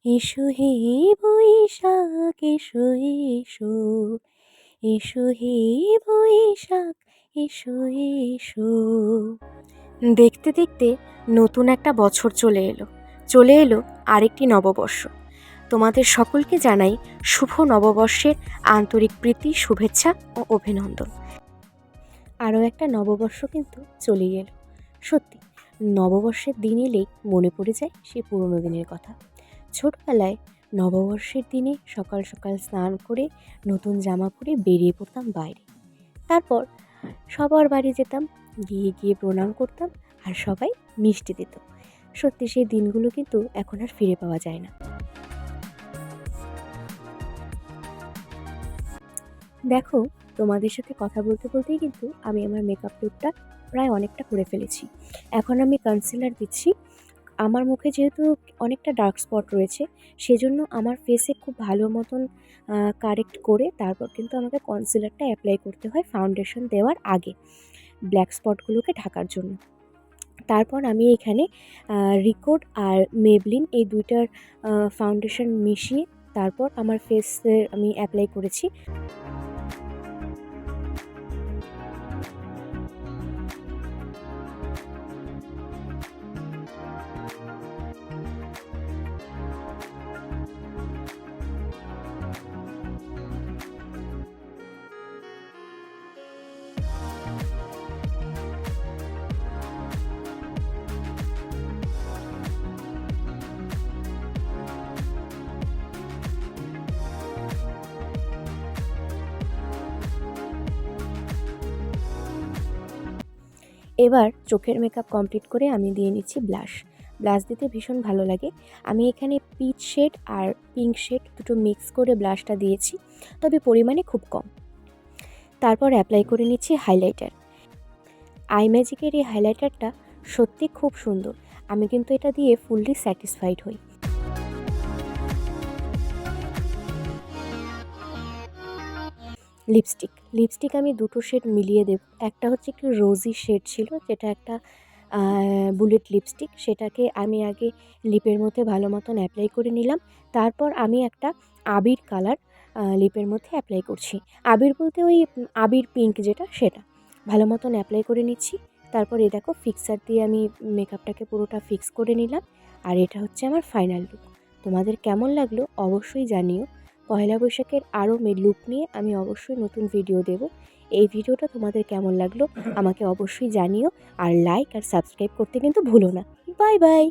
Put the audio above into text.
এসো হে বৈশাখ এসো এসো, এসো হে বৈশাখ এসো এসো। দেখতে দেখতে নতুন একটা বছর চলে এলো আরেকটি নববর্ষ। তোমাদের সকলকে জানাই শুভ নববর্ষের আন্তরিক প্রীতি, শুভেচ্ছা ও অভিনন্দন। আরও একটা নববর্ষ কিন্তু চলেই এলো। সত্যি নববর্ষের দিন এলেই মনে পড়ে যায় সেই পুরনো দিনের কথা। ছোটবেলায় নববর্ষের দিনে সকাল সকাল স্নান করে নতুন জামা পরে বেরিয়ে পড়তাম বাইরে। তারপর সবার বাড়ি যেতাম, গিয়ে গিয়ে প্রণাম করতাম, আর সবাই মিষ্টি দিত। সত্যি সেই দিনগুলো কিন্তু এখন আর ফিরে পাওয়া যায় না। দেখো, তোমাদের সাথে কথা বলতে বলতেই কিন্তু আমি আমার মেকআপ লুকটা প্রায় অনেকটা করে ফেলেছি। এখন আমি কনসিলার দিচ্ছি। আমার মুখে যেহেতু অনেকটা ডার্ক স্পট রয়েছে, সেজন্য আমার ফেসে খুব ভালো মতন কারেক্ট করে তারপর কিন্তু আমাকে কনসিলারটা অ্যাপ্লাই করতে হয় ফাউন্ডেশন দেওয়ার আগে, ব্ল্যাক স্পটগুলোকে ঢাকার জন্য। তারপর আমি এখানে রিকোড আর মেবলিন এই দুইটার ফাউন্ডেশন মিশিয়ে তারপর আমার ফেসে আমি অ্যাপ্লাই করেছি। এবার চোখের মেকআপ কমপ্লিট করে আমি দিয়ে নিচ্ছি ব্লাশ। ব্লাশ দিতে ভীষণ ভালো লাগে। আমি এখানে পিচ শেড আর পিঙ্ক শেড দুটো মিক্স করে ব্লাশটা দিয়েছি, তবে পরিমাণে খুব কম। তারপর অ্যাপ্লাই করে নিচ্ছি হাইলাইটার। আই ম্যাজিকের এই হাইলাইটারটা সত্যি খুব সুন্দর। আমি কিন্তু এটা দিয়ে ফুললি স্যাটিসফাইড হই। লিপস্টিক আমি দুটো শেড মিলিয়ে দেব। একটা হচ্ছে একটু রোজি শেড ছিল, যেটা একটা বুলেট লিপস্টিক, সেটাকে আমি আগে লিপের মধ্যে ভালো মতন অ্যাপ্লাই করে নিলাম। তারপর আমি একটা আবির কালার লিপের মধ্যে অ্যাপ্লাই করছি। আবির বলতে ওই আবির পিঙ্ক যেটা, সেটা ভালো মতন অ্যাপ্লাই করে নিচ্ছি। তারপর এই দেখো ফিক্সার দিয়ে আমি মেকআপটাকে পুরোটা ফিক্স করে নিলাম। আর এটা হচ্ছে আমার ফাইনাল লুক। তোমাদের কেমন লাগলো অবশ্যই জানিও। পয়লা বৈশাখের আরও লুক নিয়ে আমি অবশ্যই নতুন ভিডিও দেব। এই ভিডিওটা তোমাদের কেমন লাগলো আমাকে অবশ্যই জানিও। আর লাইক আর সাবস্ক্রাইব করতে কিন্তু ভুলো না। Bye bye.